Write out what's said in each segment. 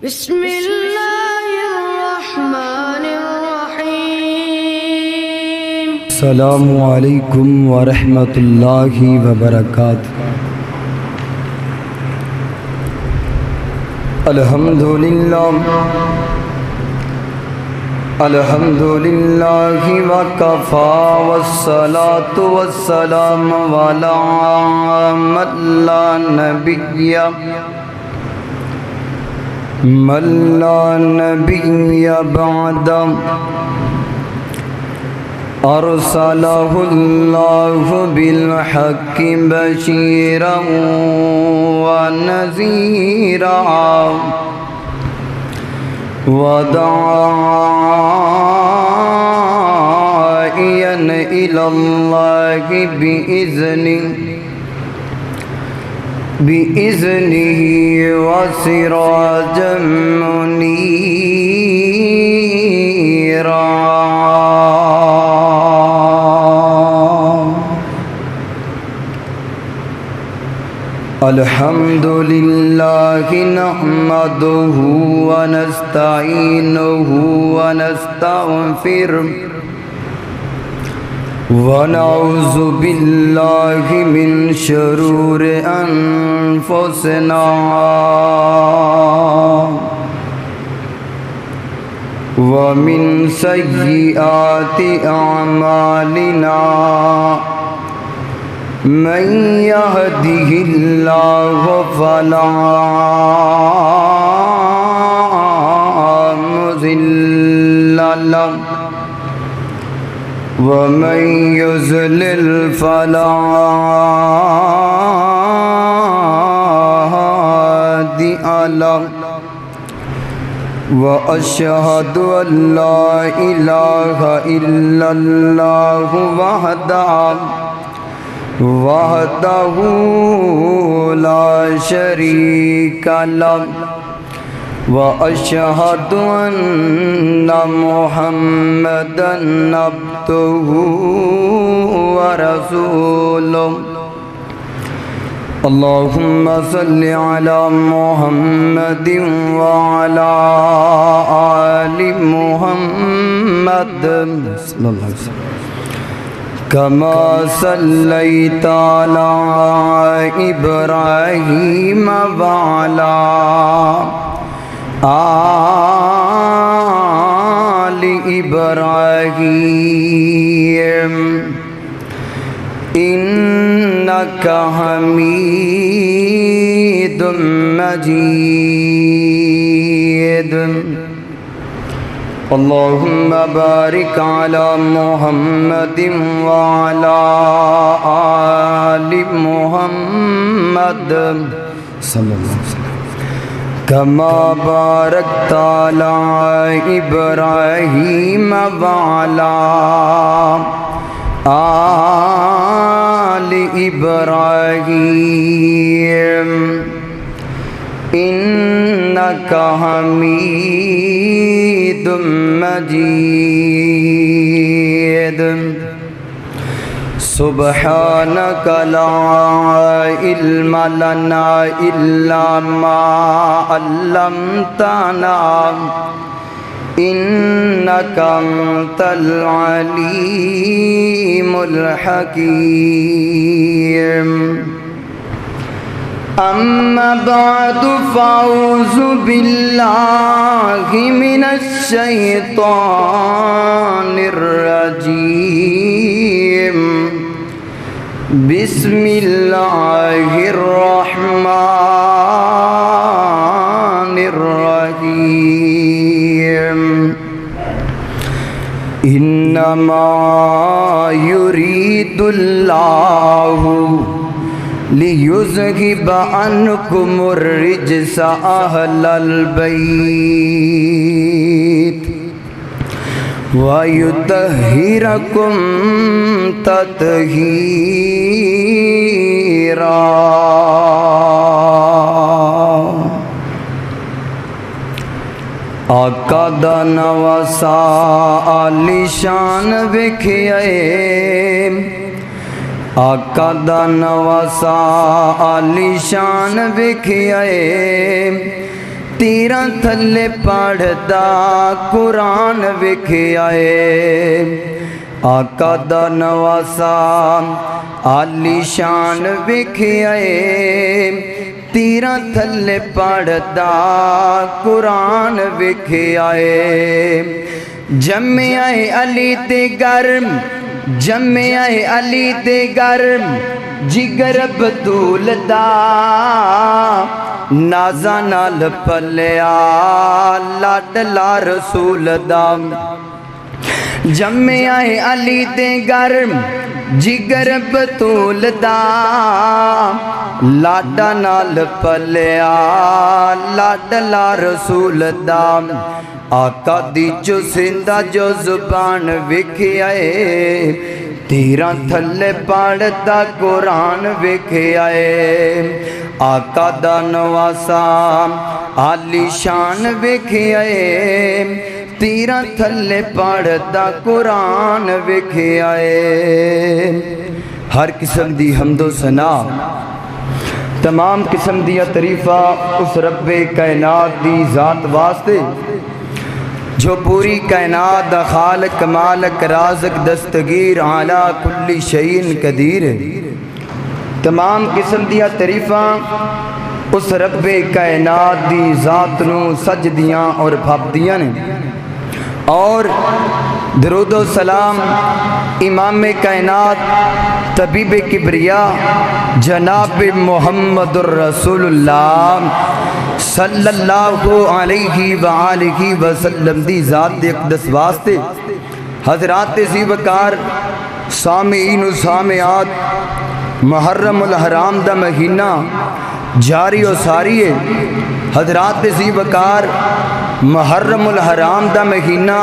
بسم اللہ الرحمن الرحیم۔ السلام علیکم ورحمۃ اللہ وبرکاتہ۔ الحمدللہ وکفی والصلاة والسلام علی من لا نبی بعد ارسلہ اللہ بالحق بشیرا ونذیرا وداعیا الی اللہ بإذنه وسراجا منيرا۔ الحمد لله نحمده ونستعينه ونستغفره ونعوذ بالله من شرور أنفسنا ومن سيئات أعمالنا، من يهده الله فلا مضل له ومن يضلل فلا هادي له، وأشهد أن لا إله إلا الله وحده لا شريك له، وأشهد أن محمدًا عبده ورسوله۔ اللهم صل على محمد وعلى آل محمد صلى الله عليه وسلم كما صليت على إبراهيم وعلى آل إبراهيم إنك حميد مجيد۔ اللهم بارك على محمد وعلى آل محمد صلى الله عليه وسلم كما باركت على إبراهيم وعلى آل إبراهيم إنك حميد مجيد۔ سبحانك لا علم لنا إلا ما علمتنا إنك أنت العليم الحكيم۔ أما بعد فأعوذ بالله من الشيطان الرجيم، بسم الله الرحمن الرحيم۔ إنما يريد الله ليذهب عنكم الرجس أهل البيت ويطهركم تطهيرا۔ آقا دا نواسا عالی شان وکھیائے، آقا دا نواسا عالی شان وکھیائے، تیرا تھلے پڑھدا قرآن ویکھیا اے آقا دا نواسا عالی شان ویکھیا اے تیرا تھلے پڑھدا قرآن ویکھیا اے جمعہ علی تے گرم جمعہ علی تے گرم جگر بطول دا نازا نال پلیا لاڈلا رسول دا جمعہ علی تے گرم جگر بطول دا لاڈا نال پلیا لاڈلا رسول دا آقا دی جو سندہ جو زبان وکھیا اے تیرا تھلے پڑھدا قرآن وکھیا اے آقا دا نواسا عالی شان وکھیا اے تیرا تھلے پڑھدا قرآن وکھیا اے ہر قسم دی حمد و ثنا تمام قسم دیا تعریفہ اس رب کائنات دی ذات واسطے جو پوری کائنات دا خالق مالک رازق دستگیر اعلی کل شیء قدیر تمام قسم دیا تعریفہ اس رب کائنات دی ذات نو سجدیاں اور بھابدیاں نے اور درود و سلام امام کائنات طبیب کبریا جناب محمد الرسول اللہ صلی اللہ علیہ وآلہ وسلم دی ذات اقدس واسطے حضرات زیوکار سامعین و سامعات محرم الحرام دا مہینہ جاری و ساری ہے حضرات زیوکار محرم الحرام دا مہینہ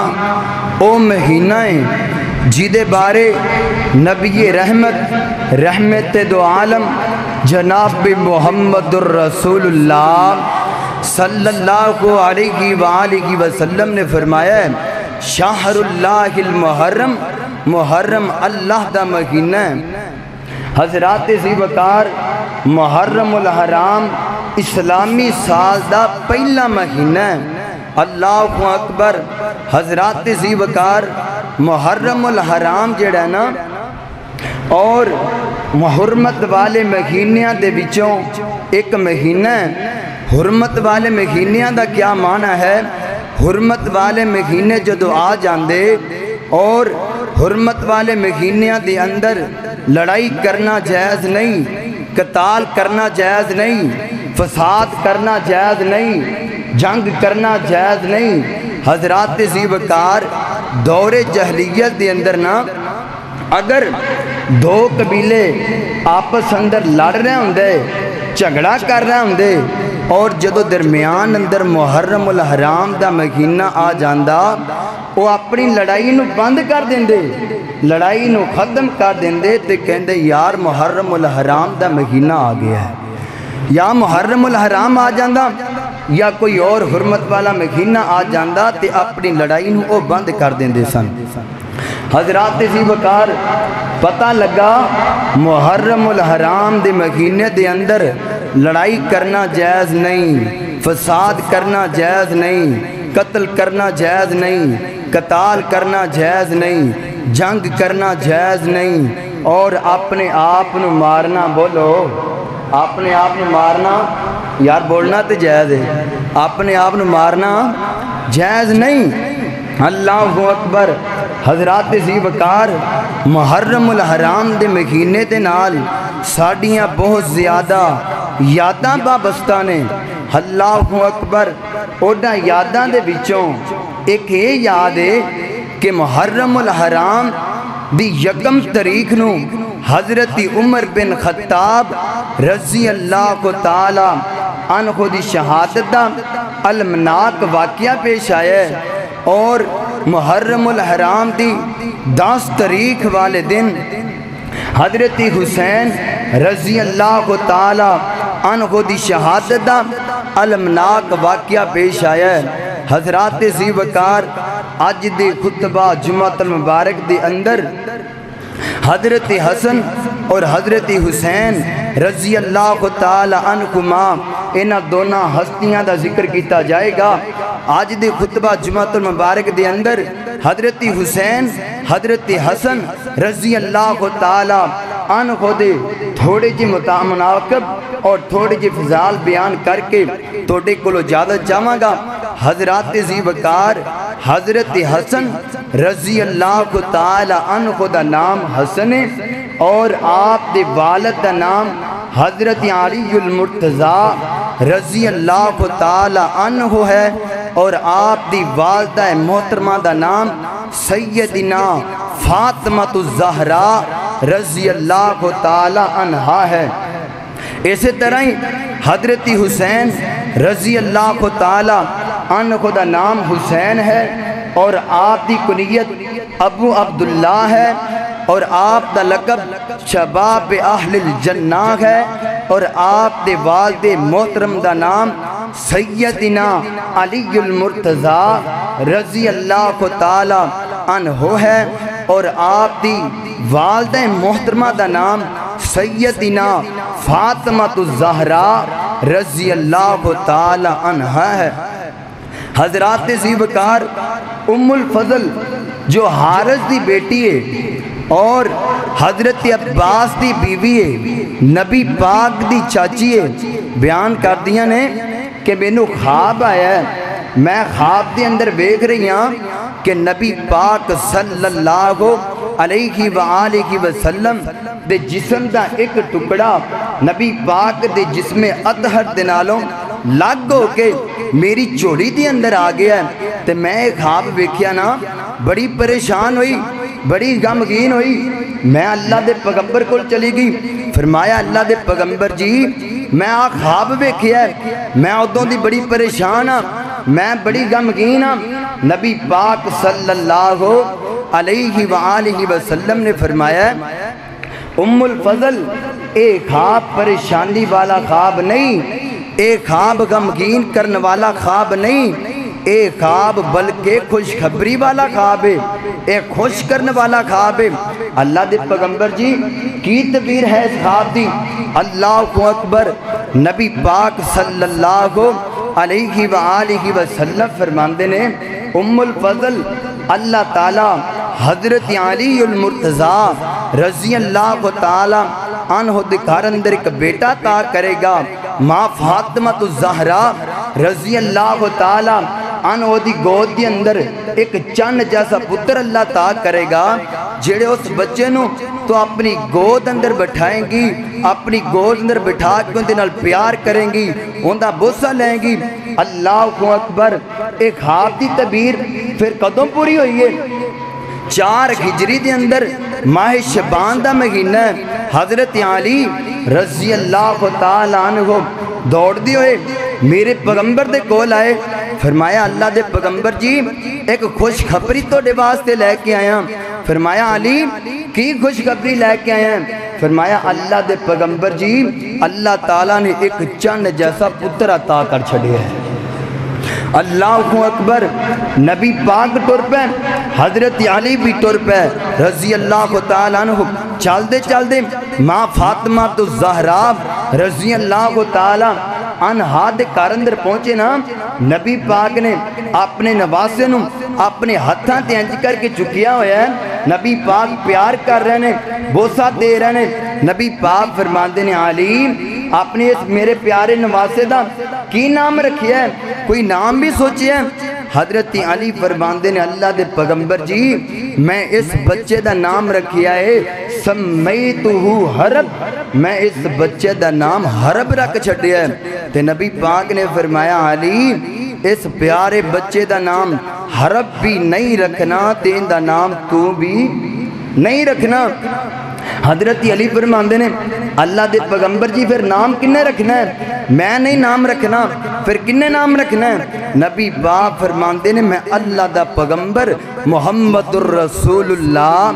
او مہینہ ہے جیدے بارے نبی رحمت دو عالم جناب محمد الرسول اللہ صلی اللہ علیہ وآلہ وسلم نے فرمایا ہے شہر اللہ المحرم محرم اللہ دا مہینہ ہے حضرات زیوکار محرم الحرام اسلامی سال دا پہلا مہینہ ہے اللہ اکبر حضرات زیوکار محرم الحرام جڑا نا اور حرمت والے مہینیاں دے وچوں ایک مہینہ ہے حرمت والے مہینیاں دا کیا معنی ہے حرمت والے مہینے جدو آ جاندے اور حرمت والے مہینیاں دے اندر لڑائی کرنا جائز نہیں قتال کرنا جائز نہیں فساد کرنا جائز نہیں جنگ کرنا جائز نہیں حضرات زیوکار دور جہلیت دے اندر نا اگر دو قبیلے آپس اندر لڑ رہے ہوں دے جھگڑا کر رہے ہوں دے اور جدو درمیان اندر محرم الحرام دا مہینہ آ جاندہ وہ اپنی لڑائی نو بند کر دیں دے لڑائی نو ختم کر دیں دے تے کہندے یار محرم الحرام دا مہینہ آ گیا ہے یا محرم الحرام آ جاندہ یا کوئی اور حرمت والا مہینہ آ جاندہ تے اپنی لڑائی نو او بند کر دیں دے سن حضرات زیوکار پتہ لگا محرم الحرام دے مہینے دے اندر لڑائی کرنا جائز نہیں فساد کرنا جائز نہیں قتل کرنا جائز نہیں قتال کرنا جائز نہیں جنگ کرنا جائز نہیں اور اپنے آپ نو مارنا بولو اپنے آپ نو مارنا یار بولنا تے جائز ہے اپنے آپ نو مارنا جائز نہیں اللہ اکبر حضرات زیوکار محرم الحرام دے مہینے دے نال ساڑیاں بہت زیادہ یاداں وابستہ نے اللہ اکبر اوڈا یاداں دے وچوں ایک یہ یاد ہے کہ محرم الحرام دی یکم تاریخ نو حضرت عمر بن خطاب رضی اللہ کو تعالی عنہ دی شہادت دا المناک واقعہ پیش آیا ہے اور محرم الحرام دی 10 تاریخ والے دن حضرت حسین رضی اللہ کو تعالی عنہ دی شہادت دا المناک واقعہ پیش آیا ہے حضرات زیوکار آج دے خطبہ جمعۃ المبارک دے اندر حضرت حسن اور حضرت حسین رضی اللہ تعالی عنہما انہاں دونوں ہستیاں دا ذکر کیتا جائے گا۔ آج دے خطبہ جمعۃ المبارک دے اندر حضرت حسین حضرت حسن رضی اللہ تعالی عنہ دے تھوڑے جی مناقب اور تھوڑے جی فضال بیان کر کے توڑے کلو اجازت چاہواں گا۔ حضرات ذی وقار حضرت حسن رضی اللہ تعالی عنہ دا نام حسن ہے اور آپ دے والد دا نام حضرت علی المرتضی رضی اللہ تعالی عنہ ہے اور آپ دی والدہ محترمہ دا نام سیدنا فاطمہ الزہرا رضی اللہ تعالی عنہ ہے۔ اسی طرح ہی حضرت حسین رضی اللہ تعالی عنہ دا نام حسین ہے اور آپ دی کنیت ابو عبداللہ ہے اور آپ دا لقب شباب اہل الجنہ ہے اور آپ دے والد محترم دا نام سیدنا علی المرتضی رضی اللہ تعالی عنہ ہے اور آپ دی والد محترمہ دا نام سیدنا فاطمہ الزہرا رضی اللہ تعالی عنہ ہے۔ حضرات ذی وقار ام الفضل جو حارث دی بیٹی ہے اور حضرت عباس دی بیوی ہے، نبی پاک دی چاچی ہے، بیان کر دیا نے کہ مینوں خواب آیا ہے، میں خواب دے اندر دیکھ رہی ہاں کہ نبی پاک صلی اللہ علیہ وآلہ وسلم دے جسم دا ایک ٹکڑا نبی پاک دے جسم اطہر دے نالوں لگ ہو کے میری چوڑی دے اندر آ گیا ہے۔ تے میں خواب ویکھیا نا بڑی پریشان ہوئی، بڑی غمگین ہوئی، میں اللہ دے پیغمبر کو چلی گئی، فرمایا اللہ دے پیغمبر جی میں خواب ویکھیا ہے، میں ادوں دی بڑی پریشان ہاں، میں بڑی غمگین ہاں۔ نبی پاک صلی اللہ علیہ وآلہ وسلم نے فرمایا ام الفضل اے خواب پریشانی والا خواب نہیں، اے خواب غمگین کرنے والا خواب نہیں، اے خواب بلکہ خوشخبری والا خواب ہے، اے خوش کرنے والا خواب ہے۔ اللہ دے پیغمبر جی کی تعبیر ہے اس خواب دی؟ اللہ اکبر۔ نبی پاک صلی اللہ علیہ وآلہ وسلم فرماندے نے ام الفضل اللہ تعالی حضرت علی المرتضی رضی اللہ تعالی عنہ دے گھر اندر ایک بیٹا عطا کرے گا، ماں فاطمہ الزہرا رضی اللہ تعالی عنہ دی گود دی اندر ایک چن جیسا پتر اللہ عطا کرے گا، جڑے اس بچے نو تو اپنی گود اندر بٹھائیں گی، اپنی گود اندر بٹھا کے اندے نال پیار کریں گی، اندہ بوسہ لیں گی۔ اللہ اکبر۔ ایک خواب دی تعبیر پھر کدوں پوری ہوئی ہے؟ 4 ہجری دے اندر ماہ شعبان دا مہینہ حضرت علی رضی اللہ تعالی عنہ دوڑ دی ہوئے میرے پیغمبر دے کول آئے، فرمایا اللہ دے پیغمبر جی ایک خوش خبری تو دے واسطے لے کے آیا۔ فرمایا علی کی خوش خبری لے کے آیا؟ فرمایا اللہ دے پیغمبر جی اللہ تعالیٰ نے ایک چند جیسا پتر عطا کر چھڑے ہے۔ اللہ اکبر۔ نبی پاک ٹر پہ، حضرت علی بھی ٹر پہ رضی اللہ تعالیٰ عنہ، چل دے ماں فاطمہ الزہرا رضی اللہ تعالیٰ عنہ دے گھر اندر پہنچے نا، نبی پاک نے اپنے نواسے نو اپنے ہتھاں تے انج کر کے چکیا ہویا ہے، نبی پاک پیار کر رہے نے، بوسہ دے رہے نے۔ نبی پاک فرماندے نے علی اپنے اس میرے پیارے نواسے دا کی نام رکھیا ہے؟ کوئی نام بھی سوچے ہے؟ حضرت علی فرماندے نے اللہ دے پیغمبر جی میں اس بچے دا نام رکھیا ہے سمیتہ حرب، میں اس بچے دا نام حرب رکھ چھڑیا ہے۔ تے نبی پاک نے فرمایا علی اس پیارے بچے دا نام حرب بھی نہیں رکھنا، تین دا نام تو بھی نہیں رکھنا۔ حضرت علی فرماندے نے اللہ دے پیغمبر جی پھر نام کنے رکھنا ہے؟ میں نہیں نام رکھنا، پھر کنے نام رکھنا ہے؟ نبی پاک فرماندے نے میں اللہ دا پیغمبر محمد الرسول اللہ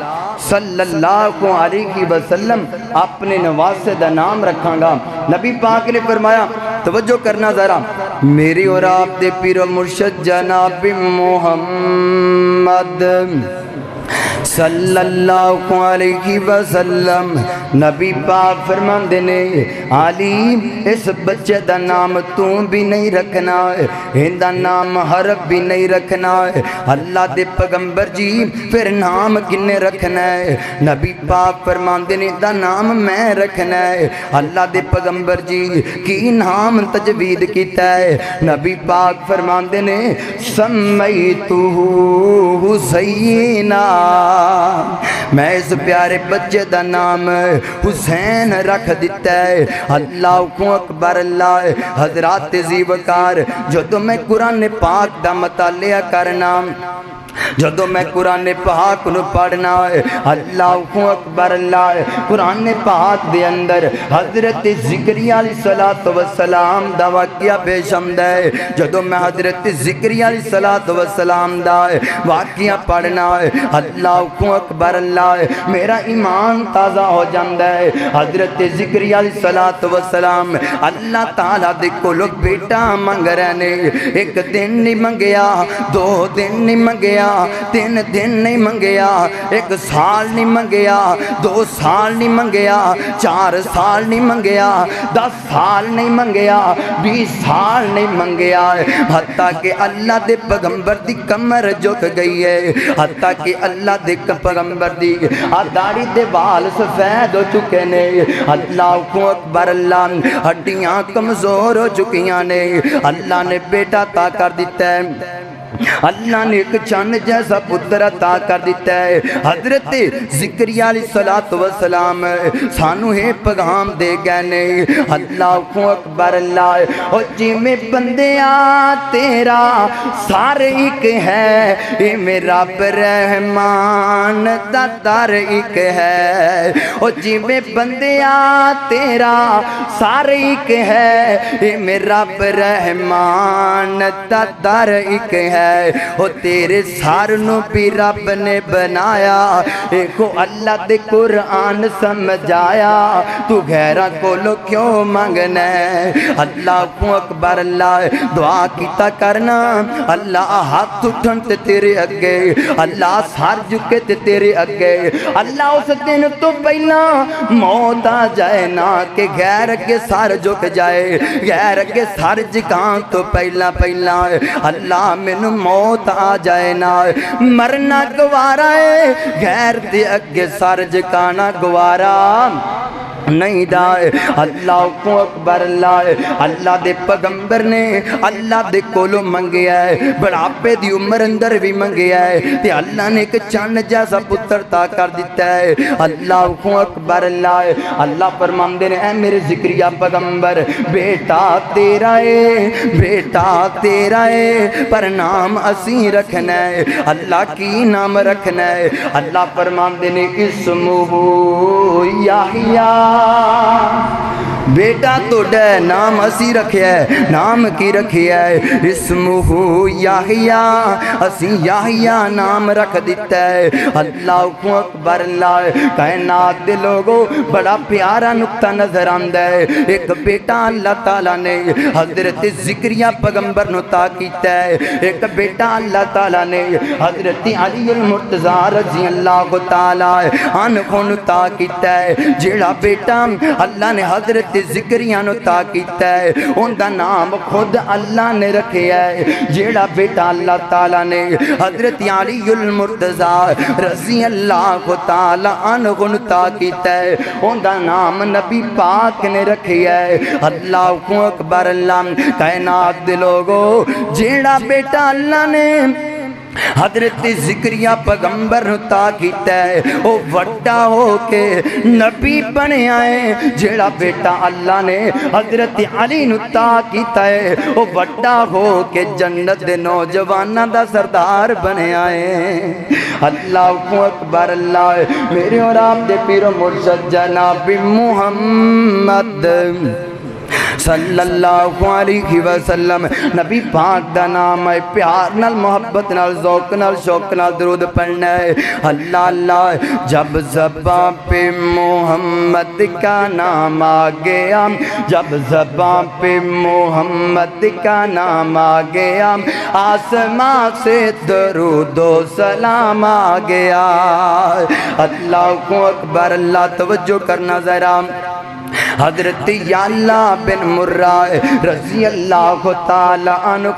صلی اللہ علیہ وسلم اپنے نواسے دا نام رکھاں گا۔ نبی پاک نے فرمایا توجہ کرنا ذرا، میری اور آپ دے پیر و مرشد جناب محمد صلی اللہ علیہ وسلم نبی پاک فرماندے نے علی اس بچے دا نام تو بھی نہیں رکھنا ہے، ہندہ نام حرب بھی نہیں رکھنا ہے۔ اللہ دے پیغمبر جی پھر نام کنے رکھنا ہے؟ نبی پاک فرماندے نے دا نام میں رکھنا ہے۔ اللہ دے پیغمبر جی کی نام تجوید کیتا ہے؟ نبی پاک فرماندے نے سمیتو حسینہ، میں اس پیارے بچے دا نام حسین رکھ دیتا ہے۔ اللہ اکبر اللہ۔ حضرات زی وقار جو میں قرآن پاک دا مطالعہ کرنا، جدو میں قرآن پاک نو پڑھنا ہے، اللہ اکبر اللہ، قرآن پاک دے اندر حضرت زکریا علیہ السلام دا واقعہ پیش آمدا ہے۔ جدو میں حضرت زکریا علیہ السلام دا واقعہ پڑھنا ہے، اللہ اکبر اللہ، میرا ایمان تازہ ہو جاندا ہے۔ حضرت زکریا علیہ السلام اللہ تعالیٰ دے کولو بیٹا منگ رہے نے، ایک دن نہیں منگیا، 2 دن نہیں منگیا، 3 دن نہیں منگیا، 1 سال نہیں منگیا، 2 سال نہیں منگیا، 4 سال نہیں منگیا، 10 سال نہیں منگیا، 20 سال نہیں منگیا، حتیٰ کہ اللہ دے پیغمبر دی کمر جھک گئی ہے، حتیٰ کہ اللہ دے پیغمبر دی داڑھی دے بال سفید ہو چکے نے، اللہ اکبر اللہ، ہڈیاں کمزور ہو چکیاں نے، اللہ نے بیٹا عطا کر دیتا ہے، اللہ نے ایک چاند جیسا پتر عطا کر دیتا ہے۔ حضرت زکریا علیہ السلام سانو ہے پیغام دے گئے نے، اللہ اکبر اللہ، اور جی میں بندیا تیرا سارے ایک ہے، اے میرا رحمان دا در ایک ہے، اور جی میں بندیا تیرا سارے ایک ہے، اے میرا رحمان دا در ایک ہے، وہ تیرے سارنوں بھی رب نے بنایا، ایکو اللہ دے قرآن سمجھایا، تو غیرہ کو لو کیوں مانگنا ہے؟ اللہ اکبر اللہ، دعا کیتا کرنا، اللہ ہاتھ اٹھن تے تیرے اگے، اللہ سار جھکے تے تیرے اگے، اللہ اس دن تو پہلا موت آ جائے نا کہ غیر اگے سار جھک جائے، غیر اگے سار جھکاں تو پہلا اللہ مینوں موت آ جائے نا، مرنا گوارا ہے، غیر دے اگے سر جھکانا گوارا نہیں دائے۔ اللہ اکبر اللہ، اللہ دے پیغمبر نے اللہ دے کولو منگیا ہے، بڑھاپے دی عمر اندر بھی منگیا ہے، تے اللہ نے ایک چاند جیسا پتر عطا کر دیتا ہے۔ اللہ اکبر اللہ، اللہ فرماندے نے اے میرے زکریا پیغمبر، بیٹا تیرا ہے، بیٹا تیرا ہے، پر نام اسی رکھنا ہے۔ اللہ کی نام رکھنا ہے؟ اللہ فرماندے نے اسمہ یحییٰ، بیٹا تو ڈے نام اسی رکھیا ہے، نام کی رکھیا ہے؟ اسمہ یحییٰ، اسی یحییٰ نام رکھ دیتا ہے۔ اللہ اکبر اللہ، کائنات دے لوگوں بڑا پیارا نقطہ نظر آندا ہے، ایک بیٹا اللہ تعالیٰ نے حضرت زکریا پیغمبر نو عطا کیتا ہے، ایک بیٹا اللہ تعالیٰ نے حضرت علی المرتضیٰ رضی اللہ تعالیٰ عنہ نو عطا کیتا ہے۔ جیڑا بیٹا اللہ نے حضرت زکریا نو عطا کیتا ہے، ان دا نام خود اللہ نے رکھیا ہے۔ جیڑا بیٹا اللہ تعالیٰ نے حضرت علی المرتضیٰ رضی اللہ تعالیٰ عنہ نو عطا کیتا ہے، ان دا نام نبی پاک نے رکھیا ہے۔ اللہ اکبر اللہ، کائنات دے لوگوں جیڑا بیٹا اللہ نے حضرت زکریا پیغمبر عطا کیتا ہے، وہ وڈا ہو کے نبی بنے آئے۔ جیڑا بیٹا اللہ نے حضرت علی عطا کیتا ہے، وہ وڈا ہو کے جنت دے نوجواناں دا سردار بنے آئے۔ اللہ اکبر اللہ، میرے اور آپ دے پیر و مرشد جناب محمد صلی اللہ علیہ وسلم نبی پاک دا نام ہے پیار نال محبت نال ذوق نال شوق نال درود پڑھنا ہے اللہ اللہ جب زبان پہ محمد کا نام آ گیا جب زبان پہ محمد کا نام آ گیا آسمان سے درود و سلام آ گیا اللہ اکبر اللہ توجہ کرنا ذرا حضرت یعلا بن مرہ رضی اللہ تعالی عنہ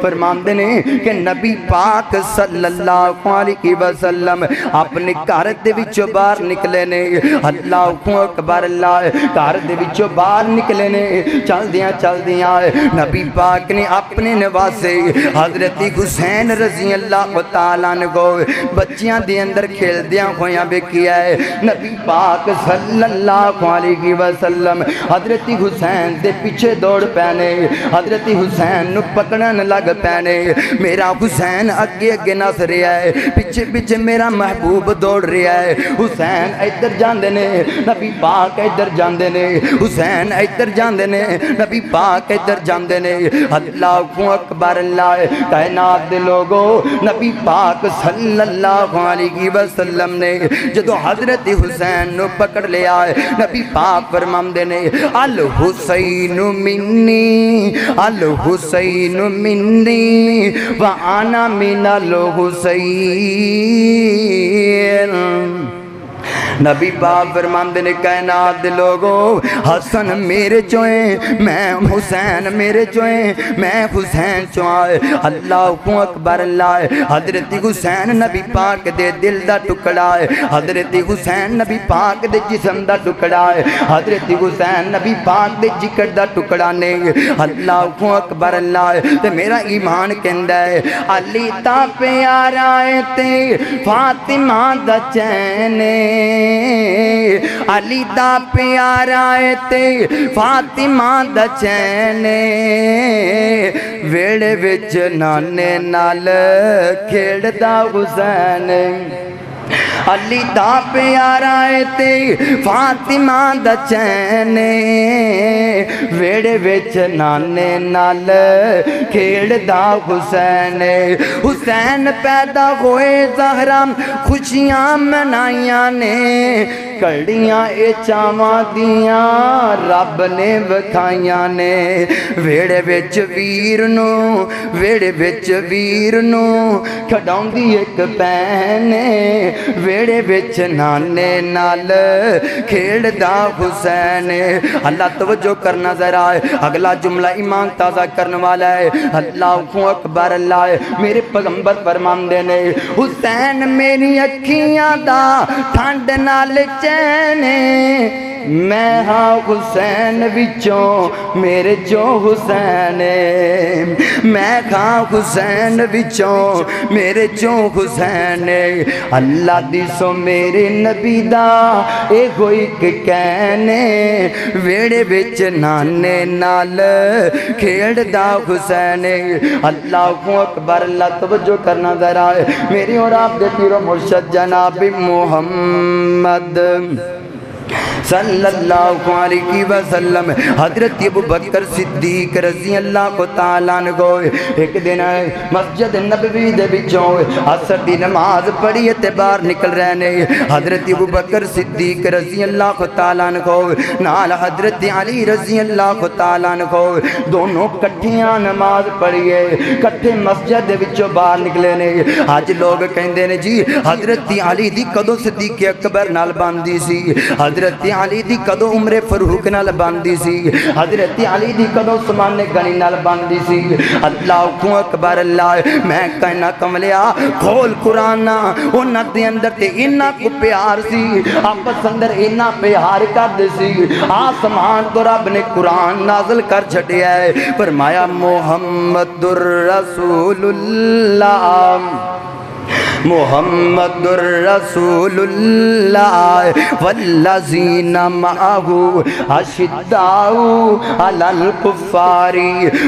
فرماندے نے کہ نبی پاک صلی اللہ علیہ وسلم اپنے گھر دے وچوں باہر نکلے نے اللہ اکبر اللہ گھر دے وچوں باہر نکلے نے چل دیاں نبی پاک نے اپنے نواسے حضرت حسین رضی اللہ تعالی عنہ کو بچیاں دے اندر کھیل دیاں ہویاں ویکھیا ہے نبی پاک صلی اللہ علیہ وسلم حضرت حسین دے پیچھے دوڑ پینے حضرت حسین نو پکڑن لگ پینے میرا حسین اگے اگے نس رہا ہے پیچھے پیچھے میرا محبوب دوڑ رہا ہے حسین ادھر جاندے نے نبی پاک ادھر جاندے نے حسین ادھر جاندے نے نبی پاک ادھر جاندے نے اللہ اکبر اللہ کائنات دے لوگو نبی پاک صلی اللہ علیہ وسلم نے جدو حضرت حسین نو پکڑ لیا ہے نبی پاک فرماندے نے الحسین منی الحسین منی وانا من الحسین نبی پاک فرماندے نے کائنات دے لوگو حسن میرے چوئیں میں حسین میرے چوئیں میں حسین چوئیں اللہ اکبر اللہ حضرت حسین نبی پاک دے دل دا ٹکڑا ہے حضرت حسین نبی پاک دے جسم دا ٹکڑا ہے حضرت حسین نبی پاک دے جکڑ دا ٹکڑا نہیں اللہ اکبر اللہ تے میرا ایمان کہندا ہے علی تا پیارا ہے تے فاطمہ دا چینے علی دا پیارا ہے تے فاطمہ دا چینے ویڑے وچ نانے نال کھیڑ دا حسین علی دا پیارا ہے تے فاطمہ دا چینے ویڑے وچ نانے نال کھیڑ دا حسین حسین پیدا ہوئے زہرا خوشیاں منائیاں نے کڑیاں اے چاواں دیاں رب نے وکھائیاں نے ویڑے وچ ویر نو کھڈاؤندی ایک پینے ویڑے وچ نانے نال کھیڑ دا حسین اللہ توجہ کرنا ذرا ہے اگلا جملہ ایمان تازہ کرنے والا ہے اللہ اکبر اللہ میرے پیغمبر فرماندے نے حسین میری اکھیاں دا ٹھنڈ نال چینے میں ہاں حسین وچوں میرے جو حسین میں ہاں حسین وچوں میرے جو حسین اللہ دی سو میرے نبی دا اے ہوئی کہنے ویڑے وچ نانے نال کھیڑ دا حسین اللہ اکبر اللہ توجہ کرنا ذرا ہے میری اور آپ دے پیر و مرشد جناب محمد صلی اللہ علیہ وسلم حضرت ابو بکر صدیق رضی اللہ کو تعالیٰ عنہ کو ایک دن مسجد نبوی دے بچوں عصر دی نماز پڑھی اعتبار نکل رہنے حضرت ابو بکر صدیق رضی اللہ کو تعالیٰ عنہ کو نال حضرت علی رضی اللہ کو تعالیٰ عنہ کو دونوں کٹھیاں نماز پڑھیے کٹھے مسجد دے بچوں باہر نکلے نے آج لوگ کہندے نے جی حضرت علی دی کدو صدیق اکبر نال باندھی سی حضرت علی دی کدو عمر فاروق نال باندھی سی حضرت علی دی کدو عثمان غنی نال باندھی سی اللہ اکبر اللہ میں کہنا کملیا کھول قرآن انہاں دے اندر تے انہاں کو پیار سی آپس اندر انہاں پیار کر دے سی آسمان تو رب نے قرآن نازل کر چھٹیا ہے فرمایا محمد الرسول اللہ محمد الرسول اللہ والذین معہ اشداء علی الکفار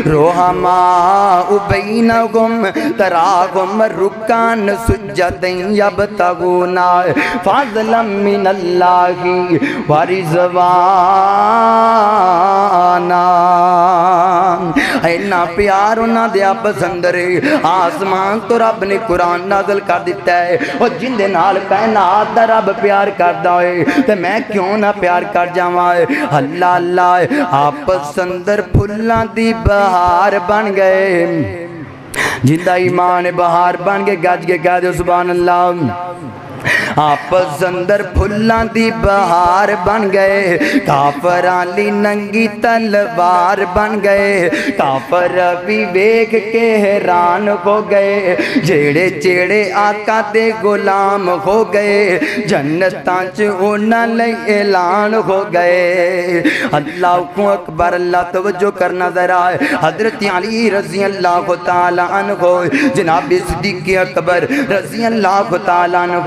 رحماء بینہم تراہم رکعا سجدا یبتغون فضلا من اللہ ورضوانا۔ اینا پیار انہاں دیا پسند رہے، آسمان تو رب نے قرآن نازل کر دیتا ہے، اور جن دے نال کائنات دا رب پیار کردا ہے تے میں کیوں نہ پیار کر جاواں۔ اللہ اللہ آپ پسندر پھلاں دی بہار بن گئے، جندہ ایمان بہار بن گئے، گج کے کہہ دو سبحان اللہ۔ آپ اندر پھلاں دی بہار بن گئے، کافراں لی ننگی تلوار بن گئے، کافر بھی ویکھ کے حیران ہو گئے، جیڑے جیڑے آقا دے غلام ہو گئے، جنتاں چ انہاں لئی اعلان ہو گئے۔ اللہ کو اکبر، اللہ توجہ کرنا ذرا ہے۔ حضرت علی رضی اللہ تعالی عنہ، جناب صدیق اکبر رضی اللہ تعالی عنہ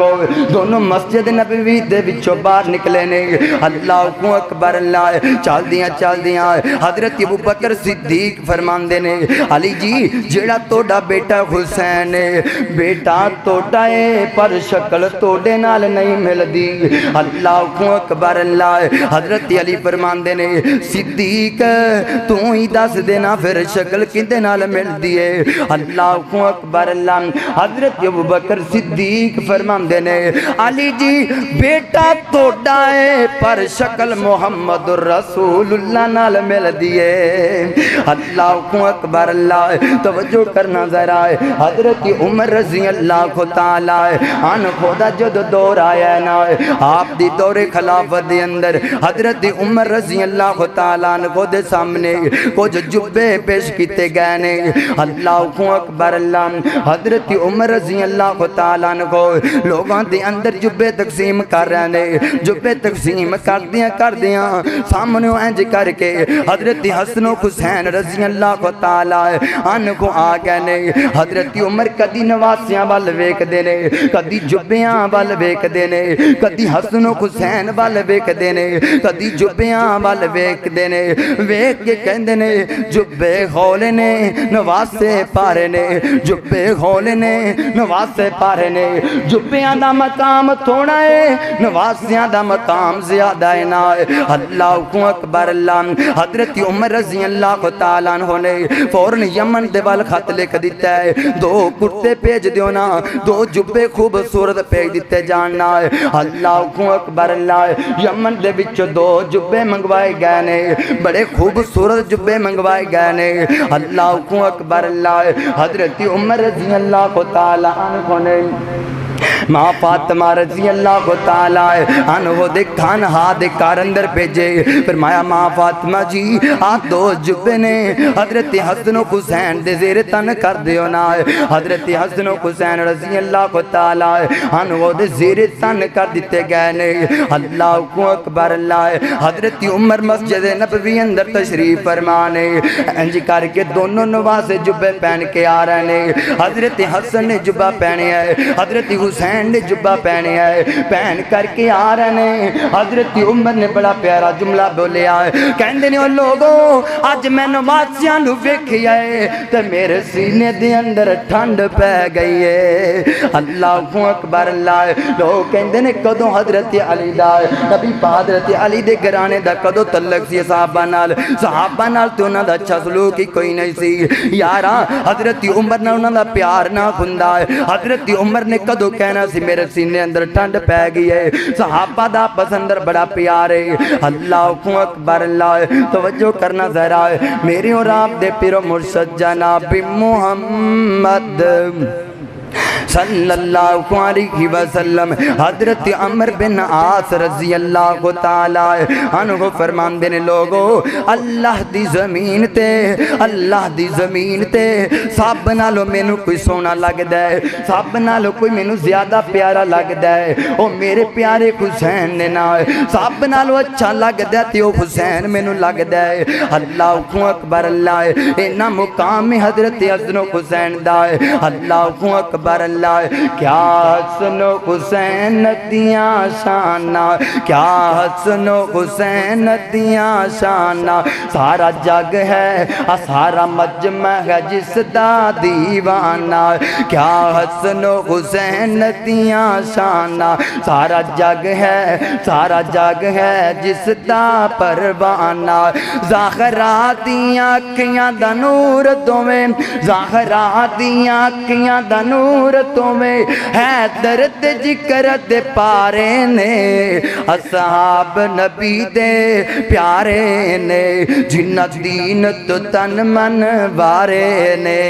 دونوں مسجد نبوی دے وچوں باہر نکلے نے۔ اللہ کو اکبر، اللہ چل دیاں حضرت ابوبکر صدیق فرماندے نے، علی جی جیڑا توڑا بیٹا حسین ہے، بیٹا توڑا ہے پر شکل توڑے نال نہیں ملدی۔ اللہ کو اکبر، اللہ حضرت علی فرماندے نے، صدیق تو ہی دس دینا پھر شکل کدے نال ملدی ہے۔ اللہ کو اکبر، اللہ حضرت ابوبکر صدیق فرماندے نے، علی جی بیٹا توڑا ہے پر شکل محمد الرسول اللہ نال مل دیئے۔ اللہ کو اکبر، اللہ توجہ کرنا ذرا ہے۔ حضرت عمر رضی اللہ تعالی عنہ خدا جد دور آیا ہے نا، آپ دی دور خلافت دے اندر حضرت عمر رضی اللہ تعالی عنہ دے سامنے کچھ جبے پیش کیتے گئے نے۔ اللہ کو اکبر، اللہ حضرت عمر رضی اللہ تعالی عنہ لوگاں دے اندر جبے تقسیم کر رہے ہیں، جبے تقسیم کر دیاں سامنے انج کر کے حضرت حسن و حسین رضی اللہ تعالی عنہ کو آ گئے نے۔ حضرت عمر کدی نواسیاں وال ویکھ دے نے، کدی جبیاں وال ویکھ دے نے، کدی حسن و حسین وال ویکھ دے نے، کدی جبیاں وال ویکھ دے نے۔ ویکھ کے کہندے نے جبے ہولے نے نواسے پارے نے، جبے ہولے نے نواسے پارے نے۔ جبیاں دا مقام تھوڑا ہے، نواسیاں دا مقام زیادہ ہے نا۔ اللہ کو اکبر، اللہ حضرت عمر رضی اللہ تعالیٰ عنہ نے فوراً یمن دے وال خط لکھ دیتا ہے، دو کرتے بھیج دیو نا، دو جبے خوبصورت بھیج دیتے جاننا ہے۔ اللہ کو اکبر، اللہ یمن دے وچ دو جبے منگوائے گئے نے، بڑے خوبصورت جبے منگوائے گئے نے۔ اللہ کو اکبر، اللہ حضرت عمر رضی اللہ تعالیٰ عنہ نے ماں فاطمہ رضی اللہ تعالی عنہ دے کھانہا دے کار اندر بھیجے، فرمایا ماں فاطمہ جی آپ دو جبے نے حضرت حسن و حسین دے زیر تن کر دیو نا۔ حضرت حسن و حسین رضی اللہ تعالی عنہ دے زیر تن کر دیتے گئے نے۔ اللہ کو اکبر، اللہ حضرت عمر مسجد نبوی اندر تشریف فرمانے، انج کر کے دونوں نواسے جبے پہن کے آ رہے نے۔ حضرت حسن نے جبہ پہنے ہے، حضرت حسین نے جبہ پہنے ہے، پہن کر کے آ رہے نے۔ حضرت عمر نے بڑا پیارا جملہ بولیا ہے، کہندے نے او لوگوں آج میں نواسیاں نو ویکھیا ہے تے میرے سینے دے اندر ٹھنڈ پہ گئی ہے۔ اللہ کو اکبر، اللہ لوگ کہندے نے کدوں حضرت علی دا نبی حضرت علی دے گھرانے دا کدوں تعلق سی صحابہ نال تے انہاں دا اچھا سلوک ہی کوئی نہیں سی یاراں۔ حضرت عمر نال انہاں دا پیار نہ ہوندا ہے، حضرت عمر نے کدوں کہنا سی میرے سینے اندر ٹھنڈ پہ گئی ہے، صحابہ دا پسندر بڑا پیار ہے۔ اللہ کو اکبر، اللہ توجہ کرنا ذرا ہے۔ میری اور آپ دے پیرو مرشد جناب محمد صلی اللہ علیہ وسلم حضرت عمر بن عاص رضی اللہ تعالی عنہ فرماندے نے لوگو اللہ دی زمین تے، اللہ دی زمین تے سب نالو مینو کوئی سونا لگدا ہے، سب نالو کوئی مینو زیادہ پیارا لگدا ہے او میرے پیارے حسین نے نا، سب نالو اچھا لگدا تے او حسین مینو لگدا ہے۔ اللہ کو اکبر، اللہ اینا مقام حضرت حسن و حسین دا ہے۔ اللہ کو اکبر، اللہ اللہ کیا حسن و حسین دیاں شانہ کیا حسن و حسین دیاں شانہ سارا جگ ہے سارا مجمع ہے جس دا دیوانہ کیا حسن و حسین دیاں شانہ سارا جگ ہے جس دا پروانہ زہرا دیاں اکھیاں دا نور تمہیں زہرا دیاں اکھیاں دا نور تمہیں حیدر تے ذکر دے پارے نے اصحاب نبی دے پیارے نے جنہ دین تو تن من وارے نے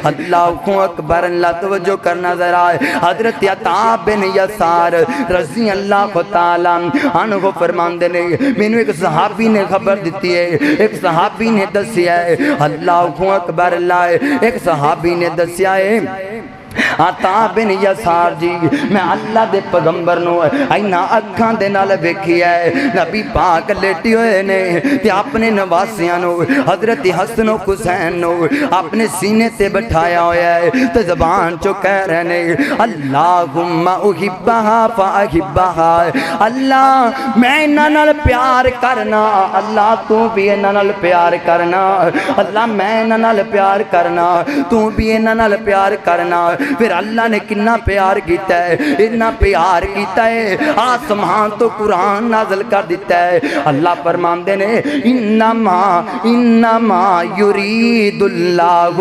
اللہ اکبر اللہ توجہ کرنا ذرا حضرت عطا بن یسار رضی اللہ تعالیٰ عنہ فرماندے نے مینوں ایک صحابی نے خبر دیتی ہے ایک صحابی نے دسیا ہے اللہ اکبر اللہ ایک صحابی نے دسیا ہے عطا بن یسار جی میں اللہ دے پیغمبر نو اینا اکھاں دے نال ویکھیا ہے نبی پاک لیٹی ہوئے نے تے اپنے نواسیاں نو حضرت حسن و حسین نو اپنے سینے تے بٹھایا ہویا ہے تے زبان چو کہہ رہے نے اللہم احبہا فاحبہا اللہ میں انہاں نال پیار کرنا اللہ تو بھی انہاں نال پیار کرنا اللہ میں انہاں نال پیار کرنا تو بھی انہاں نال پیار کرنا پھر اللہ نے کنا پیار کیتا ہے اتنا پیار کیتا ہے آسمان تو قرآن نازل کر دیتا ہے اللہ فرماندے نے انما یرید اللہ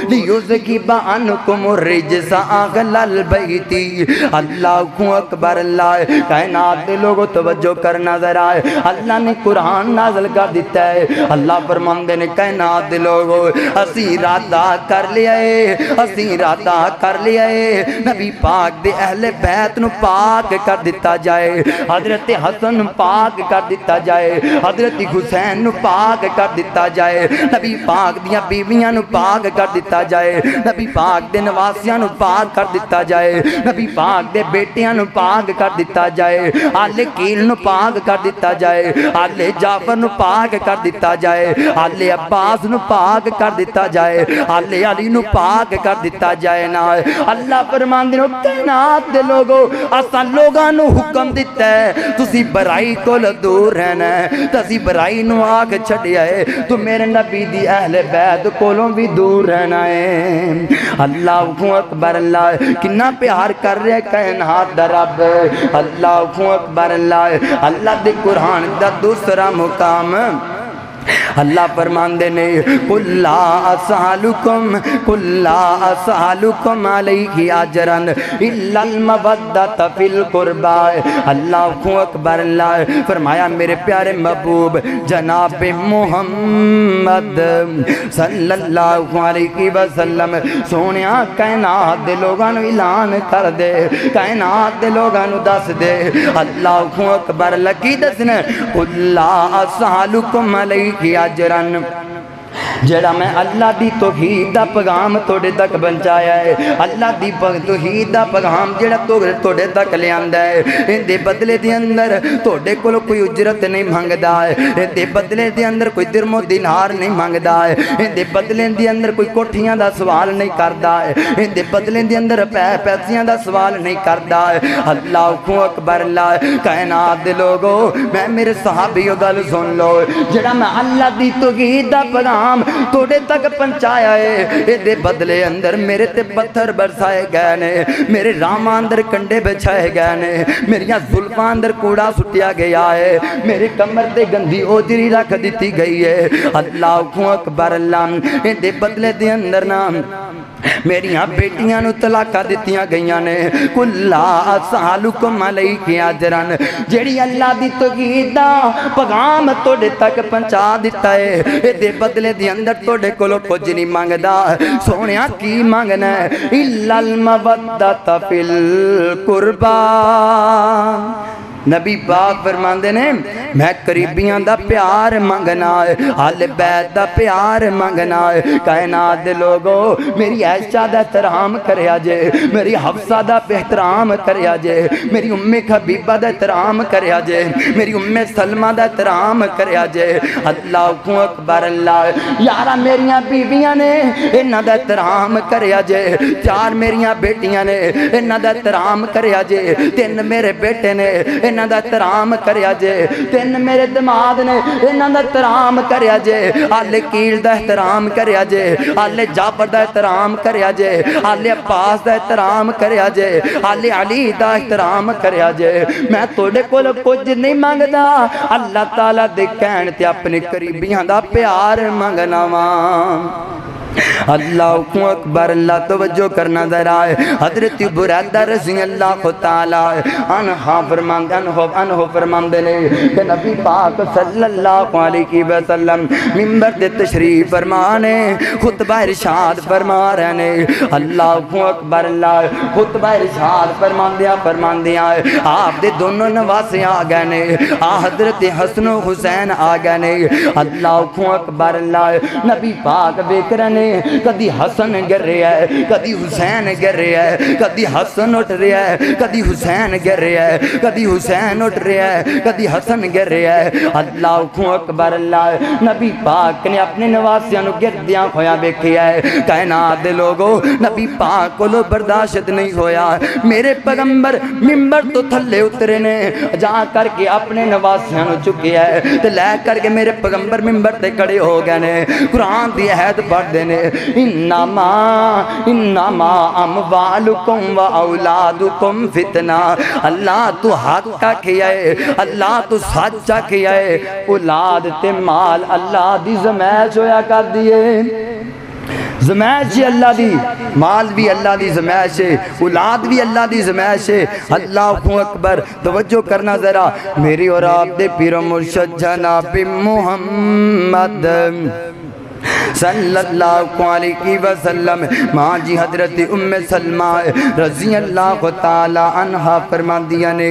لیذھب عنکم الرجس اہل البیت اللہ اکبر اللہ کائنات دے لوگوں توجہ کرنا ذرا اللہ نے قرآن نازل کر دیتا ہے اللہ فرماندے نے کائنات دے لوگوں اسی ارادہ کر لیا ہے اسی ارادہ کر لیا ہے نبی پاک دے اہل بیت نو پاک کر دیتا جائے حضرت حسن پاک کر دیتا جائے حضرت حسین نو پاک کر دیتا جائے نبی پاک دیاں بیویاں نو پاک کر دیتا جائے نبی پاک دے نواسیاں نو پاک کر دیتا جائے نبی پاک دے بیٹیاں نو پاک کر دیتا جائے آل کیل نو پاک کر دیتا جائے آل جعفر نو پاک کر دیتا جائے آل عباس نو پاک کر دیتا جائے آل علی نو پاک کر دیتا جائے نا اللہ فرمان دینو کائنات دے لوگو اسا لوگاں نو حکم دیتا ہے تسی برائی کو دور رہنا ہے تسی برائی نو آگ چھڑیا ہے تو میرے نبی دی اہل بیت کولوں بھی دور رہنا ہے اللہ اکبر اللہ کنا پیار کر رہے کائنات دا رب اللہ اکبر اللہ دے قرآن دا دوسرا مقام اللہ فرمان دے نے قُلْ لَا أَسْأَلُكُمْ عَلَيْهِ أَجْرًا إِلَّا الْمَوَدَّةَ فِي الْقُرْبَى اللہ اکبر اللہ فرمایا میرے پیارے محبوب جناب محمد صلی اللہ علیہ وسلم سونیا کائنات دے لوگاں نو اعلان کر دے کائنات دے لوگاں نو دس دے اللہ اکبر اللہ کی دسنے قُلْ لَا أَسْأَلُكُمْ عَلَيْهِ أَجْرًا جڑا میں اللہ دی توحید دا پیغام توڑے تک پہنچایا ہے اللہ دی توحید دا پیغام جڑا توڑے تک لے آندا ہے ان دے بدلے دے اندر توڑے کولو کوئی اجرت نہیں مانگدا ہے ان دے بدلے دے اندر کوئی درم و دینار نہیں مانگدا ہے ان دے بدلے دے اندر کوئی کوٹھیاں دا سوال نہیں کردا ہے ان دے بدلے دے اندر پیسیاں دا سوال نہیں کردا ہے اللہ اکبر اللہ کائنات دے لوگو میں میرے صحابیو گل سن لو جڑا میں اللہ دی توحید دا پیغام توڑے تک پہنچایا ہے اے دے بدلے اندر میرے تے پتھر برسائے گئے نے میرے راما اندر کنڈے بچھائے گئے نے میریاں زلفاں اندر کوڑا سٹیا گیا ہے میرے کمر تے گندی اوجری رکھ دیتی گئی ہے اللہ اکبر اللہ اے دے بدلے دے اندر نام میریاں بیٹیاں نو طلاقاں دتیاں گئیاں نے قُلْ لَا أَسْأَلُكُمْ عَلَيْهِ أَجْرًا جیڑی اللہ دی توحید دا پیغام توڑے تک پہنچا دیتا ہے اے دے بدلے دی اندر توڑے کولو کچھ نہیں مانگدا سونیا کی مانگنا ہے إِلَّا الْمَوَدَّةَ فِي الْقُرْبَى نبی پاک فرماندے نے میں قریبیاں دا پیار منگنا ہے، اہل بیت دا پیار منگنا ہے۔ کائنات دے لوگو میری عائشہ دا احترام کریا جے، میری حفصہ دا احترام کریا جے، میری حبیبہ دا احترام کریا جے، میری سلمہ دا احترام کریا جے۔ اللہ اکبر اللہ یارہ میریاں بیویاں نے انہاں دا احترام کریا جے، 4 میریاں بیٹیاں نے انہاں دا احترام کریا جے، 3 میرے بیٹے نے انہاں دا احترام کریا جے، 3 میرے دماد نے انہاں دا احترام کریا جے، آل کیل دا احترام کریا جے، آل جعفر دا احترام کریا جے، آل عباس دا احترام کریا جے، آل علی دا احترام کریا جے۔ میں توڑے کول کچھ نہیں مانگدا، اللہ تعالیٰ دے کہن تے اپنے قریبیاں دا پیار منگنا وان۔ اللہ اکبر اللہ توجہ کرنا ذرا ہے۔ حضرت بریدہ رضی اللہ تعالیٰ عنہ فرماندے نے کہ نبی پاک صلی اللہ علیہ وسلم منبر دے تشریف فرمانے خطبہ ارشاد فرما رہے نے۔ اللہ اکبر اللہ خطبہ ارشاد فرماندیاں آپ دے دونوں نواسے آ گئے نے، حضرت حسن و حسین آ گئے نے۔ اللہ اکبر اللہ نبی پاک بیک رہے نے، کدی حسن گر رہا ہے، کدی حسین گر رہا ہے، کدی حسن اٹھ رہا ہے، کدی حسین گر رہا ہے، کدی حسین اٹھ رہا ہے، کدی حسن گر رہا ہے۔ اللہ اکبر اللہ نبی پاک نے اپنے نواسیاں نو گردیاں کھویا بیکھیا ہے۔ کائنات دے لوگو نبی پاک کو لو برداشت نہیں ہویا، میرے پیغمبر منبر تو تھلے اترے نے، جا کر کے اپنے نواسیاں نو چکیا ہے تے لے کر کے میرے پیغمبر منبر تے کھڑے ہو گئے نے، قرآن دی عہد پڑھ دے نے، انما اموالکم و اولادکم فتنہ۔ اللہ تو حق کا کیا ہے، اللہ تو سچا کیا ہے، اولاد تے مال اللہ دی زمائش ہویا کر دیئے، زمائش ہے اللہ دی، مال بھی اللہ دی زمائش ہے، اولاد بھی اللہ دی زمائش ہے۔ اللہ اکبر توجہ کرنا ذرا میری اور آپ دے پیر و مرشد جناب محمد صلی اللہ علیہ وسلم ماں جی حضرت ام سلمہ رضی اللہ تعالی عنہ فرماندیاں نے۔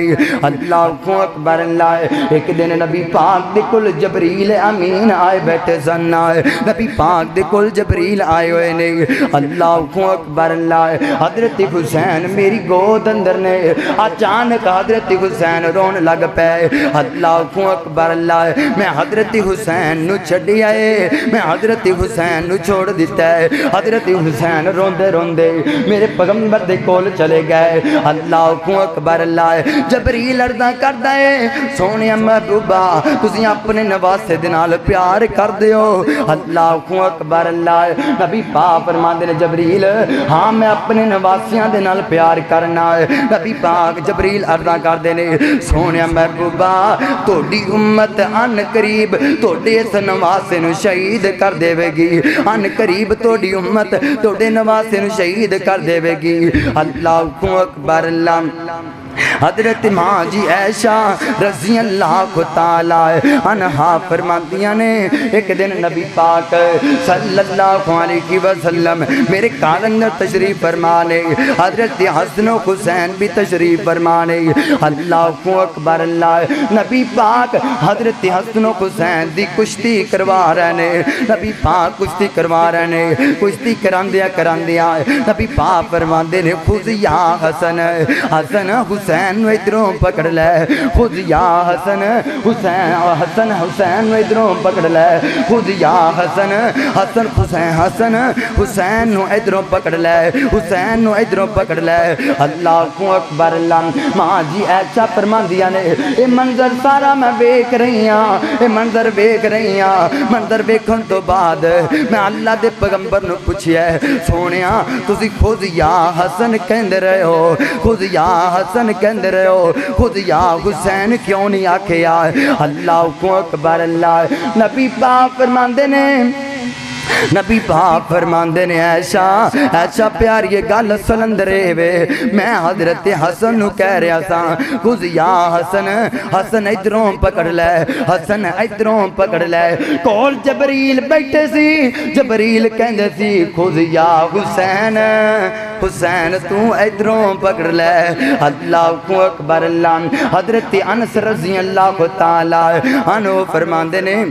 اللہ اکبر اللہ ایک دن نبی پاک دے کل جبریل امین آئے بیٹھے سن، نبی پاک دے کل جبریل آئے ہوئے نے۔ اللہ اکبر اللہ حضرت حسین میری گود اندر نے، اچانک حضرت حسین رون لگ پے۔ اللہ اکبر اللہ میں حضرت حسین نو چھڑی آئے، میں حضرت حسین نو چھوڑ دیتا ہے۔ حضرت حسین روندے روندے میرے پیغمبر دے کول چلے گئے۔ اللہ اکبر اللہ جبریل عرضاں کردا ہے سونے محبوبہ تسی اپنے نواسے دے نال پیار کر دیو۔ اللہ اکبر اللہ نبی پاک فرماندے نے جبریل ہاں میں اپنے نواسیاں دے نال پیار کرنا ہے۔ نبی پاک جبریل عرضاں کردے نے سونے محبوبہ تہاڈی امت ان قریب تہاڈے اس نواسے نو شہید کر دے گی، ان قریب توڑی امت توڑے نواسے نو شہید کر دے گی۔ اللہ اکبر اللہ حضرت ماں جی عائشہ رضی اللہ تعالی عنہ فرماندیاں نے ایک دن نبی پاک صلی اللہ علیہ وسلم میرے گھر اندر تشریف فرمانے، حضرت حسن و حسین بھی تشریف فرمانے۔ اللہ اکبر اللہ نبی پاک حضرت حسن و حسین دی کشتی کروا رہے نے، نبی پاک کشتی کروا رہے نے، کشتی کراندیا نبی پاک فرماندے نے خود یا حسن حسن حسین نو ادھروں پکڑ لے، خود یا حسن حسین حسن حسین نو ادھروں پکڑ لے، خود یا حسن حسن حسین حسن حسین نو ادھروں پکڑ لے، حسین نو ادھروں پکڑ لے۔ اللہ اکبر اللہ ماں جی عائشہ فرماندیاں نے اے منظر سارا میں ویکھ رہی ہاں، اے منظر ویکھ رہی ہاں، منظر ویکھن تو بعد میں اللہ دے پیغمبر نو پوچھیا سونیا تسی خود یا حسن کہندے رہے ہو، خود یا حسن کہندے رہے ہو، خود یا حسین کیوں نہیں آکھیا؟ اللہ اکبر اللہ نبی پاک فرماندے نے نبی پاک فرماندے نے ایشا پیار یہ گل سلندرے وے میں حضرت حسن نو کہہ رہا سا خود یا حسن ادھروں پکڑ لے حسن ادھروں پکڑ لے کول جبریل بیٹھے سی جبریل کہندے سی خود یا حسین تو ادھروں پکڑ لے اللہ کو اکبر اللہ حضرت انس رضی اللہ تعالی عنہ فرماندے نے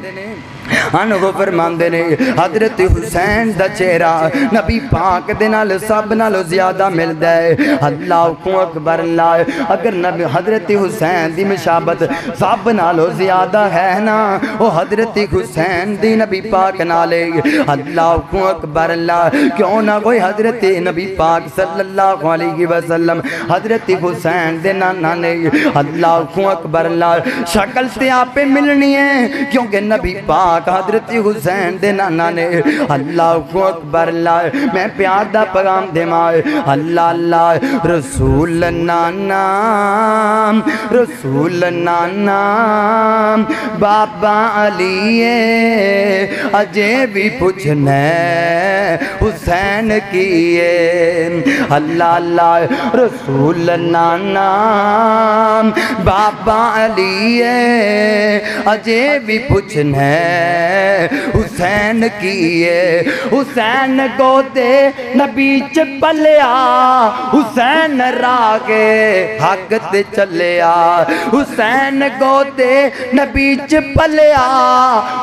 حضرت حسین دا چہرہ نبی پاک دے نال سب نالو زیادہ ملدا ہے اللہ کو اکبر اللہ اگر نبی حضرت حسین دی مشابت سب نالو زیادہ ہے نا وہ حضرت حسین دی نبی پاک نالے اللہ کو اکبر اللہ کیوں نہ کوئی حضرت نبی پاک صلی اللہ علیہ وسلم حضرت حسین دے نانا نے اللہ کو اکبر اللہ شکل سے آپ پہ ملنی ہے کیونکہ نبی پاک حضرت حسین دے نانا نے اللہ کو اکبر اللہ میں پیار دا پیغام دے مائے اللہ رسول نانا بابا علی اجے بھی پوچھنے حسین کیے اللہ رسول نانا بابا علی اجے بھی پوچھنے حسین کیے حسین کو دے نبی چپلیا حسین راگے حق تے چلیا حسین کو دے نبی چپلیا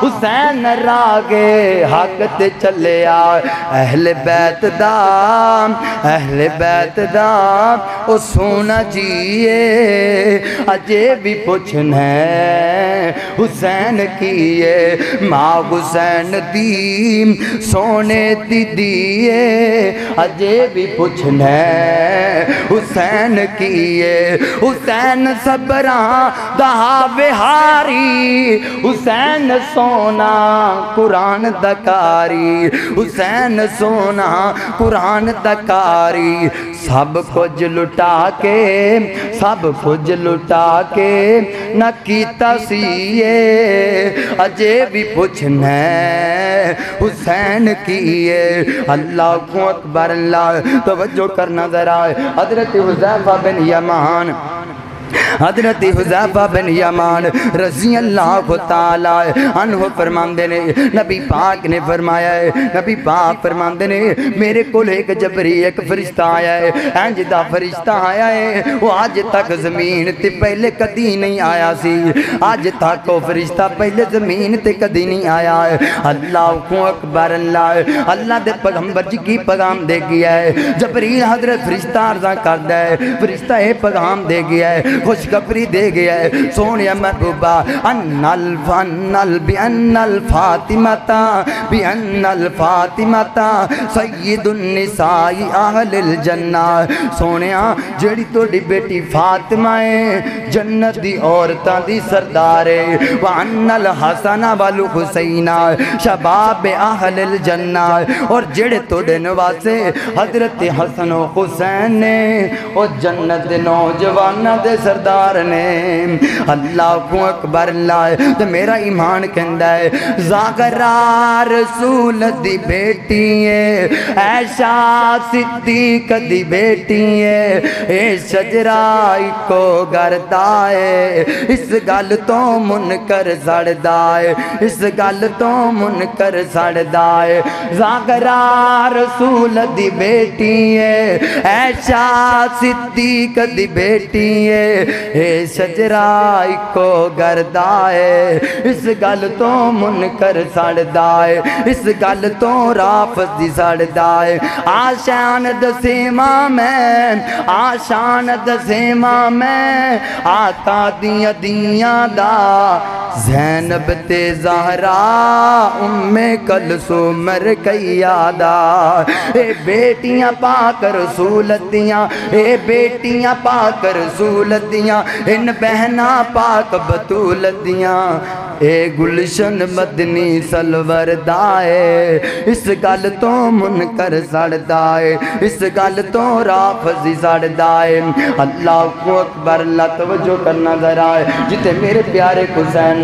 حسین راگے حق تے چلیا اہل بیت دا او سونا جیے اجے بھی پوچھنے حسین کیے ماں حسین دی سونے دی دیئے اجے بھی پوچھنے حسین کیے حسین صبران دہا بہاری حسین سونا قرآن دکاری حسین سونا قرآن دکاری سب کچھ لٹا کے نہ کیتا سیے اجے بھی پوچھنے حسین کیے اللہ کو اکبر اللہ توجہ کرنا ذرا حضرت حذیفہ بن یمان رضی اللہ تعالی عنہ فرماندے نے نبی پاک نے فرمایا ہے نبی پاک فرماندے نے میرے کول ایک جبریل ایک فرشتہ آیا ہے انج دا فرشتہ آیا ہے وہ آج تک زمین تے پہلے کدی نہیں آیا سی آج تک وہ فرشتہ پہلے زمین تے کدی نہیں آیا ہے اللہ کو اکبر اللہ دے پیغمبر جی کی پیغام دے گیا ہے جبریل حضرت فرشتہ عرضہ کردا ہے فرشتہ یہ پیغام دے گیا ہے خوشخبری دے گیا ہے سونیا محبوبہ ان الفاطمہ سید النساء اہل الجنہ سونیا جڑی توڑی بیٹی فاطمہ ہے جنت دی عورتاں دی سردار ہے وان الحسن والحسین شباب اہل الجنہ اور جڑے توڑے نواسے حضرت حسن و حسین نے اور جنت دے نوجوانہ دے سردار نے اللہ کو اکبر اللہ تو میرا ایمان کہندا ہے زاغرہ رسول دی بیٹی ہے عائشہ صدیق دی بیٹی ہے اے شجرہ کو گردا ہے اس گل تو منکر سڑدا ہے اس گل تو منکر سڑدا ہے زاغرہ رسول دی بیٹی ہے عائشہ صدیق دی بیٹی ہے اے شجرہ کو گردا ہے اس گل تو منکر سڑدا ہے اس گل تو رافض دی سڑدا ہے آشان دسیماں میں آقا دیاں دا زینب تے زہرا ام کلثوم رقیہ اے بیٹیاں پاک رسول دیاں اے بیٹیاں پاک رسول دیاں ان بہنا پاک بطول دیاں اے گلشن مدنی سلور دائے اس گل تو منکر سڑ دائے اس گل تو رافضی سڑ دائے اللہ کو اکبر اللہ توجہ کرنا ذرا ہے جتے میرے پیارے حسین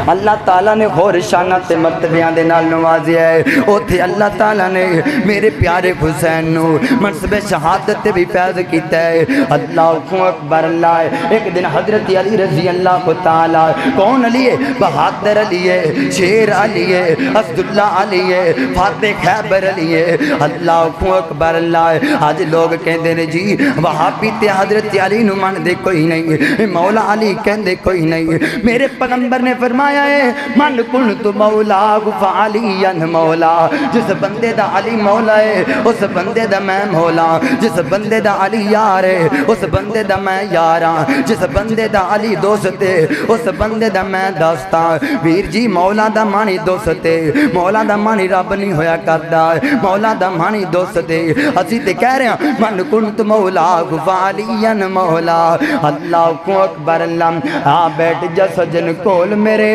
اللہ تعالیٰ نے غور شانہ تے مرتبیاں دے نال نوازیا ہے اوتھے اللہ تعالیٰ نے میرے پیارے حسین نو منصب شہادت تے بھی فیض کیتا ہے اللہ اکبر اللہ ایک دن حضرت علی رضی اللہ تعالیٰ کون علی ہے بہادر علی ہے شیر علی ہے عبداللہ علی ہے فاتح خیبر علی ہے اللہ اکبر اللہ آج لوگ کہندے نے جی وہابی تے حضرت علی نو من دے کوئی نہیں مولا علی کہندے کوئی نہیں میرے پیغمبر نے فرمایا ہے من کنت مولا فعلی مولا جس بندے دا علی مولا ہے اس بندے دا میں مولا جس بندے دا علی یار ہے اس بندے دا میں یاراں جس بندے دا علی دوست ہے اس بندے دا میں دوستاں ویر جی مولا دا مانی دوست ہے مولا دا مانی رب نہیں ہویا کردا مولا دا مانی دوست ہے اسی تے کہہ رہے ہیں من کنت مولا فعلی مولا اللہ اکبر اللہ بیٹھ جا سجن کول میرے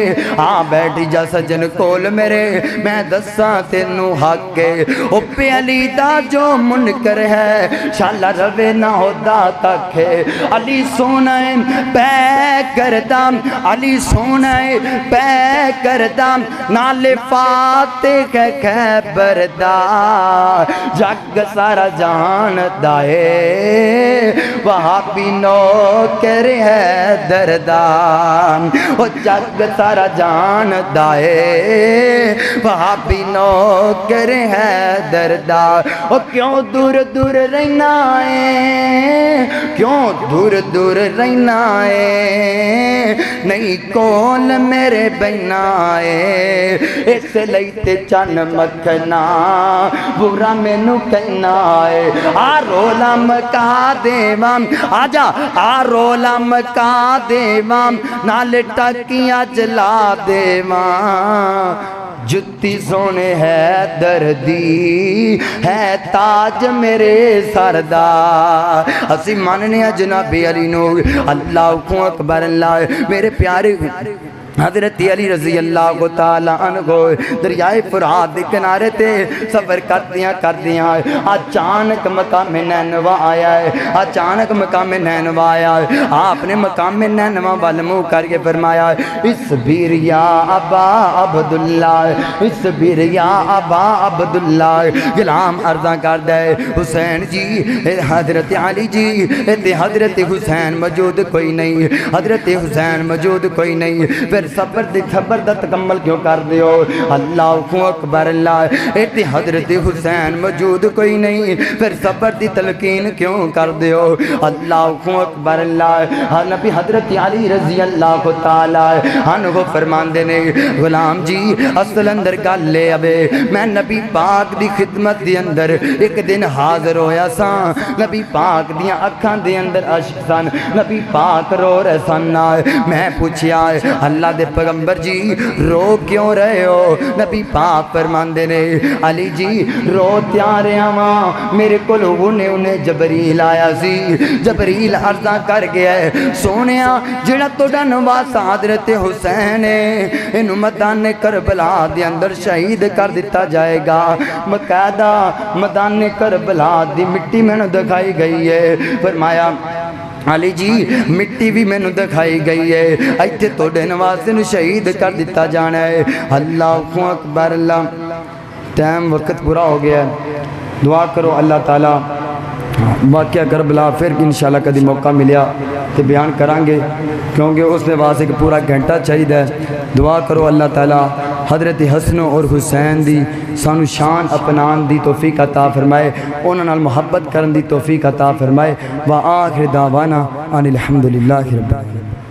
بیٹھ جا سجن کول میرے میں دساں تینوں حق ہے او پہ علی دا جو منکر ہے شالا روے نہ ہودا تک ہے علی سونا ہے پے کردہ علی سونا ہے پے کردہ نال فاتح خیبر دا جگ سارا جان دائے وہابی نوکر ہے دردان او جگ سارا جان دائے وہابی نوکر ہے دردان او کیوں دور دور رہنا ہے کیوں دور دور رہنا ہے نہیں کول میرے بہنا ہے اس لئیتے چن مکھنا برا میں نو کہنا ہے رولا مکا دیوام آجا رولا مکا دیوام نال ٹکیاں جلا دیوام جتی سونے ہے دردی ہے تاج میرے سردا اسی ماننے جناب علی نو اللہ اکبر اللہ میرے پیارے حضرت علی رضی اللہ تعالیٰ عنہ دریائے فرات دے کنارے تے سفر کردیاں اچانک مقام نینوا آیا ہے اچانک مقام نینوا آیا ہے آپ نے مقام نینوا والمو کر کے فرمایا اس بیر یا ابا عبداللہ اس بیر یا ابا عبداللہ غلام عرضاں کر دے حسین جی حضرت علی جی حضرت حسین موجود کوئی نہیں حضرت حسین موجود کوئی نہیں پھر صبر دی خبر دا تکمل کیوں کر دیو اللہ اکبر اللہ ایتی حضرت حسین موجود کوئی نہیں پھر صبر دی تلقین کیوں کر دیو اللہ اکبر اللہ نبی حضرت علی رضی اللہ تعالی عنہ فرمان دینے غلام جی اصل اندر گل لے ابے میں نبی پاک دی خدمت دی اندر ایک دن حاضر ہویا سا نبی پاک دیاں اکھاں دے اندر عشق سن نبی پاک رو رہے سن میں پوچھیا اللہ دے پیغمبر جی رو کیوں رہے ہو نبی پاک فرماندے نے علی جی رو تیارے آواں میرے کول انہیں جبریل آیا سی جبریل عرضاں کر گیا ہے سونیا جڑا توڑا نواز حضرت حسین انہوں میدان کربلا دے اندر شہید کر دیتا جائے گا مقاعدہ میدان کربلا دی مٹی میں نے دکھائی گئی ہے فرمایا علی جی مٹی بھی میں نے دکھائی گئی ہے ایتھے توڑے نوازے نے شہید کر دیتا جانا ہے اللہ اکبر اللہ ٹائم وقت پورا ہو گیا ہے دعا کرو اللہ تعالیٰ واقعہ کربلا پھر انشاءاللہ کدی موقع ملیا تو بیان کرانگے کیونکہ اس نے واسے کہ پورا گھنٹہ چاہیے ہے دعا کرو اللہ تعالیٰ حضرت حسن اور حسین دی سانو شان اپنان دی توفیق عطا فرمائے انہاں نال محبت کرن دی توفیق عطا فرمائے وآخر دعوانا ان الحمدللہ رب العالمین